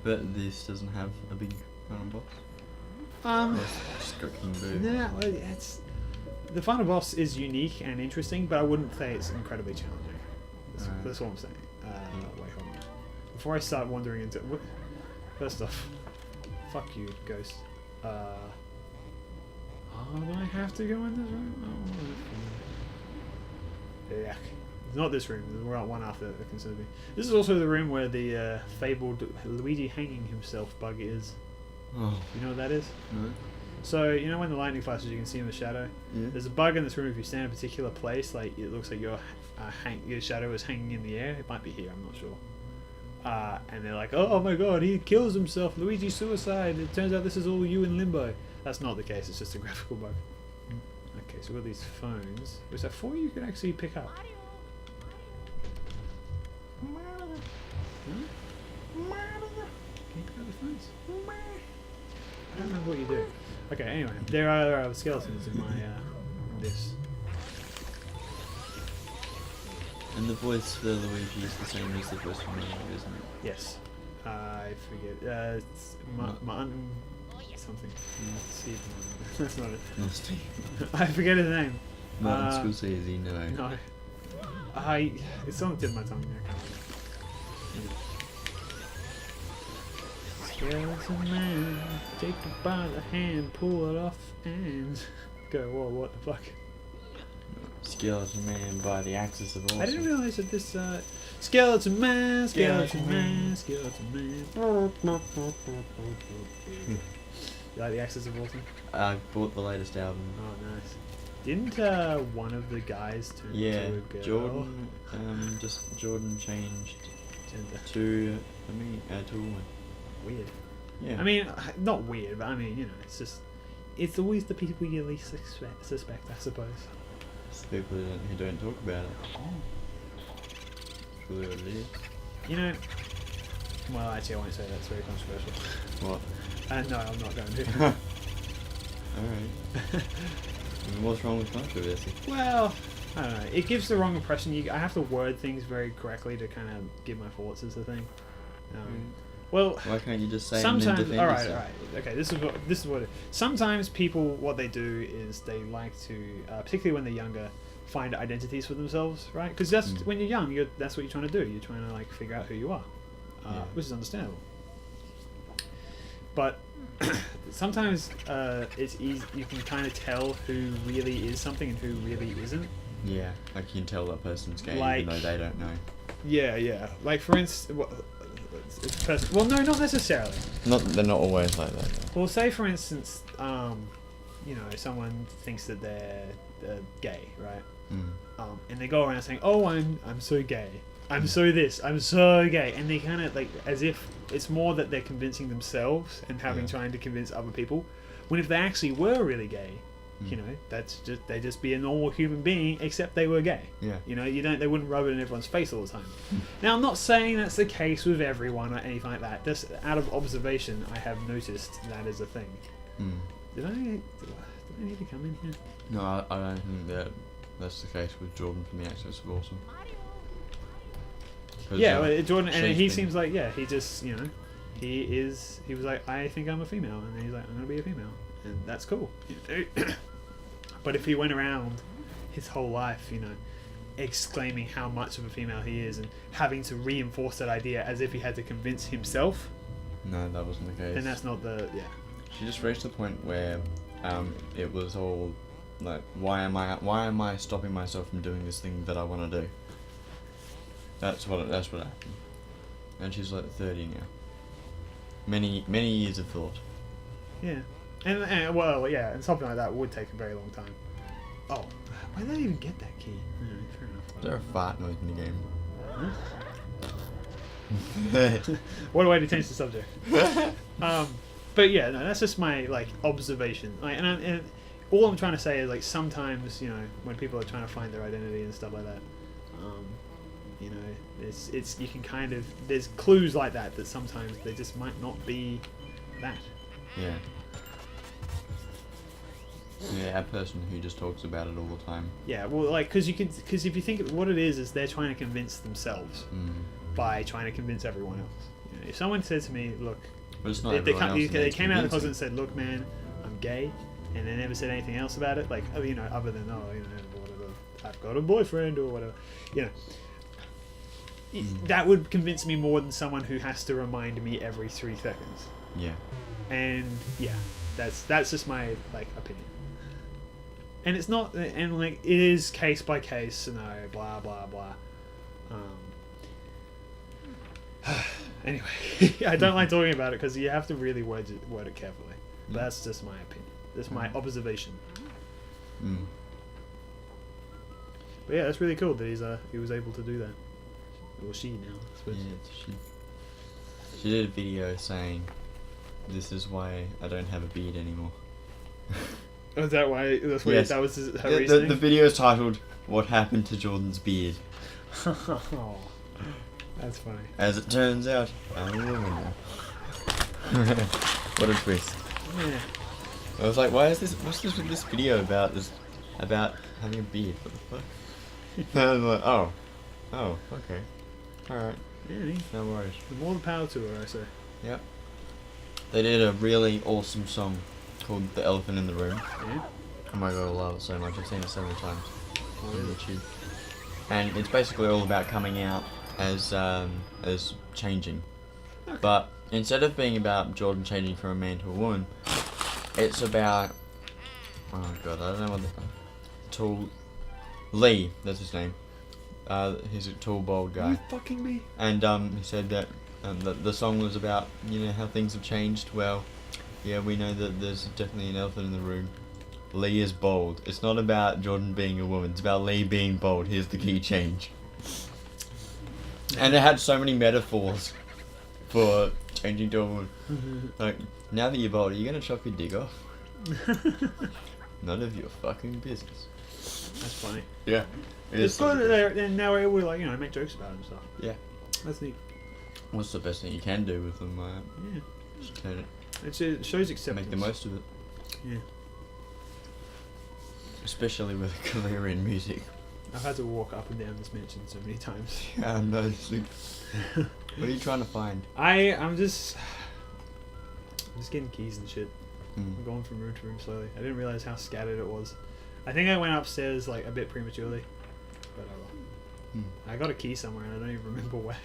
But this doesn't have a big final boss. Just got King Boo. No, it's the final boss is unique and interesting, but I wouldn't say it's incredibly challenging. That's what I'm saying. Wait, hold on. Before I start wandering into, first off, fuck you, Ghost. Do I have to go in this room? Yeah, it's not this room. There's one after that concerns me. This is also the room where the fabled Luigi hanging himself bug is. Oh. You know what that is? No. So, you know when the lightning flashes, you can see in the shadow? Yeah. There's a bug in this room. If you stand in a particular place, like it looks like your shadow is hanging in the air. It might be here, I'm not sure. And they're like, oh my god, he kills himself. Luigi suicide. It turns out this is all you in limbo. That's not the case. It's just a graphical bug. Okay, so we've got these phones. Was that 4 you could actually pick up? Can you pick up the phones? I don't remember what you do. Okay, anyway, there are skeletons in my this. And the voice for Luigi is the same as the voice from Luigi, isn't it? Yes. I forget. It's Martin something. Steve. That's not it. No, Steve. I forget his name. Martin Scorsese, no. No. It's on the tip of my tongue. I can't remember. Skeleton man, take it by the hand, pull it off, and go. Whoa, what the fuck? Skeleton Man by the Axis of Awesome. I didn't realize that this Skeleton Man, Skeleton Man, Skeleton Man. You like the Axis of Awesome? I bought the latest album. Oh, nice. Didn't one of the guys turn into a girl? Jordan changed Gender. to a woman. Weird. Yeah. I mean, not weird, but I mean, you know, it's always the people you least suspect, I suppose. It's the people who don't talk about it. Oh. Really what it is. You know, well, actually, I won't say that's very controversial. What? No, I'm not going to. Alright. What's wrong with controversy? Well, I don't know. It gives the wrong impression. I have to word things very correctly to kind of give my thoughts as a thing. Well, why can't you just say sometimes, and then defend all right. yourself? Okay, this is what. Sometimes people, what they do is they like to, particularly when they're younger, find identities for themselves, right? Because that's when you're young. That's what you're trying to do. You're trying to like figure out who you are, which is understandable. But sometimes it's easy. You can kind of tell who really is something and who really isn't. Yeah, like you can tell that person's gay Like, even though they don't know. Yeah. Like for instance, well, no, not necessarily. They're not always like that. Though. Well, say for instance, you know, someone thinks that they're gay, right? And they go around saying, "Oh, I'm so gay. I'm so this. I'm so gay," and they kind of like as if it's more that they're convincing themselves and trying to convince other people. When if they actually were really gay, you know, they just be a normal human being, except they were gay. Yeah. You know, they wouldn't rub it in everyone's face all the time. Now, I'm not saying that's the case with everyone or anything like that. Just out of observation, I have noticed that is a thing. Do I need to come in here? No, I don't think that's the case with Jordan from the Axis of Awesome. Yeah, well, Jordan, and he seems like, he just, you know, he was like, I think I'm a female, and he's like, I'm gonna be a female, and that's cool. But if he went around his whole life, you know, exclaiming how much of a female he is and having to reinforce that idea as if he had to convince himself, no, that wasn't the case. then that's not the She just reached the point where it was all like, why am I stopping myself from doing this thing that I want to do? That's what happened. And she's like 30 now. Many years of thought. Yeah. And well, yeah, and something like that would take a very long time. Oh, why did I even get that key? Fair enough. Is there a fart noise in the game? Huh? What a way to change the subject. But yeah, no, that's just my like observation. Like, and all I'm trying to say is like sometimes, you know, when people are trying to find their identity and stuff like that, you know, it's you can kind of there's clues like that sometimes they just might not be that. Yeah. Yeah, a person who just talks about it all the time. Yeah, well, like, because if you think what it is they're trying to convince themselves by trying to convince everyone else. You If someone said to me, look, But it's not they everyone else. they came out of the closet and said, look, man, I'm gay, and they never said anything else about it, like, you know, other than, oh, you know, whatever, I've got a boyfriend or whatever, you know. That would convince me more than someone who has to remind me every 3 seconds. Yeah. And yeah, that's just my like opinion. And it's not, and like it is case by case scenario, blah blah blah. Anyway, I don't like talking about it because you have to really word it carefully. But that's just my opinion. That's my observation. Mm. But yeah, that's really cool that he was able to do that. Or she now, I suppose. Yeah, she did a video saying, "This is why I don't have a beard anymore." Oh, is that why? That's why Yes. that was her Yeah, reasoning. the video is titled "What Happened to Jordan's Beard." Oh, that's funny. As it turns out, I'm a woman now. What a twist! Yeah. I was like, "Why is this? What's this with this video about? This about having a beard? What the fuck?" And I was like, "Oh, okay, all right, Yeah. no worries." The more the power to her, I say. Yep. They did a really awesome song called "The Elephant in the Room." Yeah. Oh my god, I love it so much. I've seen it several times Oh, on really? YouTube. And it's basically all about coming out as changing. Okay. But instead of being about Jordan changing from a man to a woman, it's about, oh god, I don't know what tall Lee, that's his name. He's a tall, bald Are guy. you fucking me? And he said that the song was about, you know, how things have changed. Well, yeah, we know that there's definitely an elephant in the room. Lee is bold. It's not about Jordan being a woman. It's about Lee being bold. Here's the key change. And it had so many metaphors for changing to a woman. Like, now that you're bold, are you gonna chop your dick off? None of your fucking business. That's funny. Yeah. It's good that they're now able to, like, you know, make jokes about it and stuff. Yeah. That's neat. What's the best thing you can do with them? Yeah. Just turn it. It shows acceptance. Make the most of it. Yeah. Especially with a career in music. I've had to walk up and down this mansion so many times. Yeah, no. What are you trying to find? I'm just getting keys and shit. Hmm. I'm going from room to room slowly. I didn't realize how scattered it was. I think I went upstairs like a bit prematurely. But oh well. Hmm. I got a key somewhere and I don't even remember where.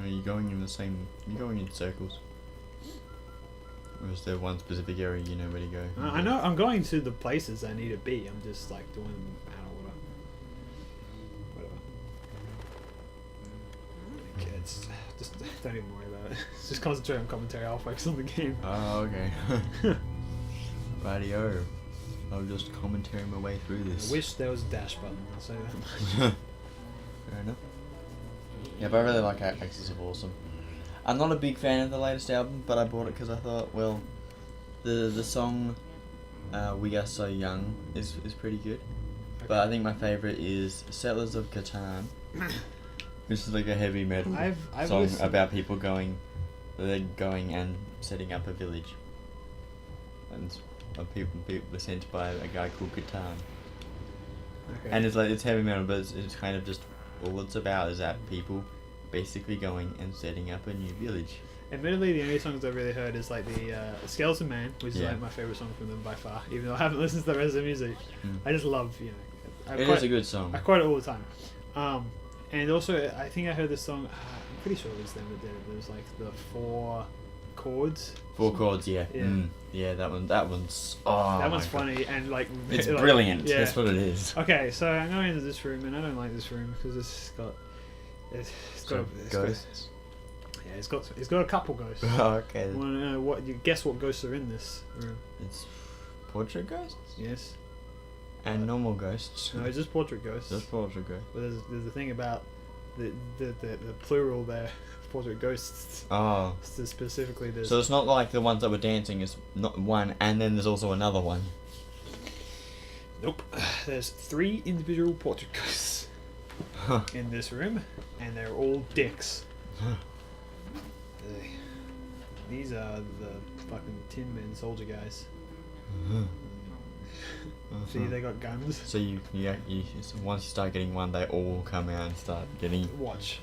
Are you going in the same? You're going in circles. Or is there one specific area you know where to go? I know I'm going to the places I need to be. I'm just like doing them out of order. Whatever. Okay, it's just don't even worry about it. Just concentrate on commentary. I'll focus on the game. Oh, okay. Rightio. I'll just commentary my way through this. I wish there was a dash button. I'll say that. Fair enough. Yeah, but I really like Axis of Awesome. I'm not a big fan of the latest album, but I bought it because I thought, well, the song "We Are So Young" is pretty good. Okay. But I think my favorite is "Settlers of Catan," which is like a heavy metal I've song listened- about people going and setting up a village, and people were sent by a guy called Catan. Okay. And it's heavy metal, but it's kind of just all it's about is that people basically going and setting up a new village. Admittedly, the only songs I've really heard is like the Skeleton Man, which is Yeah. like my favorite song from them by far. Even though I haven't listened to the rest of the music, I just love, you know. It is a good song. I quote it all the time. And also, I think I heard this song. I'm pretty sure it was them that did it. It was like the 4 chords. 4 chords, yeah. Yeah. Yeah, that one's. Oh, That one's my God. funny and like. It's like, brilliant. Yeah. That's what it is. Okay, so I'm going into this room, and I don't like this room because it's got Ghosts. yeah, it's got a couple ghosts. Okay. Want to know what? You guess what ghosts are in this room? It's portrait ghosts Yes. and normal ghosts. No, it's just portrait ghosts. Just portrait ghosts. But there's a thing about the plural there, portrait ghosts. Oh. So specifically, there's So it's not like the ones that were dancing. It's not one, and then there's also another one. nope. There's 3 individual portrait ghosts in this room, and they're all dicks. These are the fucking Tin Men soldier guys. See, they got guns. So you so once you start getting one, they all come out and start getting. Watch.